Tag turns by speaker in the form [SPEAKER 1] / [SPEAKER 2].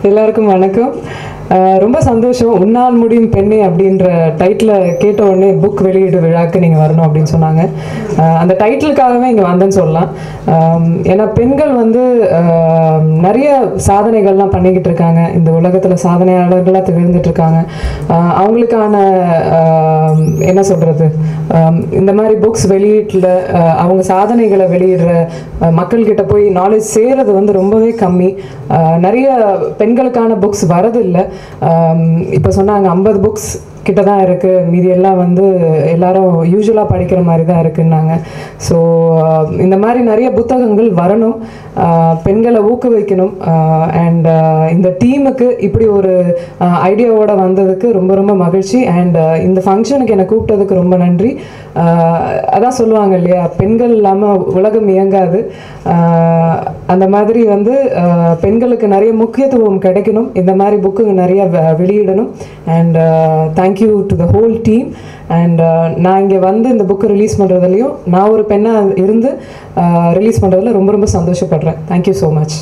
[SPEAKER 1] எல்லாருக்கும் வணக்கம். ரொம்ப சந்தோஷம். உன்னால் முடியும் பெண்ணே அப்படின்ற டைட்டில் கேட்ட உடனே புக் வெளியீடு விழாக்கு நீங்கள் வரணும் அப்படின்னு சொன்னாங்க. அந்த டைட்டிலுக்காகவே இங்கே வந்தேன்னு சொல்லலாம். ஏன்னா பெண்கள் வந்து நிறைய சாதனைகள்லாம் பண்ணிக்கிட்டு இருக்காங்க. இந்த உலகத்தில் சாதனையாளர்களாக திகழ்ந்துட்டு இருக்காங்க. அவங்களுக்கான என்ன சொல்கிறது, இந்த மாதிரி புக்ஸ் வெளியீட்டில் அவங்க சாதனைகளை வெளியிடுற மக்கள்கிட்ட போய் நாலேஜ் சேர்றது வந்து ரொம்பவே கம்மி. நிறைய பெண்களுக்கான புக்ஸ் வரதில்லை. இப்போ சொன்னாங்க 50 புக்ஸ் கிட்ட தான் இருக்குது, மீதி எல்லாம் வந்து எல்லாரும் யூஸ்வலாக படிக்கிற மாதிரி தான் இருக்குன்னாங்க. ஸோ இந்த மாதிரி நிறைய புத்தகங்கள் வரணும், பெண்களை ஊக்குவிக்கணும். அண்ட் இந்த டீமுக்கு இப்படி ஒரு ஐடியாவோட வந்ததுக்கு ரொம்ப ரொம்ப மகிழ்ச்சி. அண்ட் இந்த ஃபங்க்ஷனுக்கு என்னை கூப்பிட்டதுக்கு ரொம்ப நன்றி. அதான் சொல்லுவாங்க இல்லையா, பெண்கள் இல்லாமல் உலகம் இயங்காது. அந்த மாதிரி வந்து பெண்களுக்கு நிறைய முக்கியத்துவம் கிடைக்கணும், இந்த மாதிரி புக்கு நிறைய வெளியிடணும். And thank you to the whole team. And நான் இங்கே வந்து இந்த புக்கை ரிலீஸ் பண்ணுறதுலையும் நான் ஒரு பெண்ணாக இருந்து ரிலீஸ் பண்ணுறதுல ரொம்ப ரொம்ப சந்தோஷப்படுறேன். Thank you so much.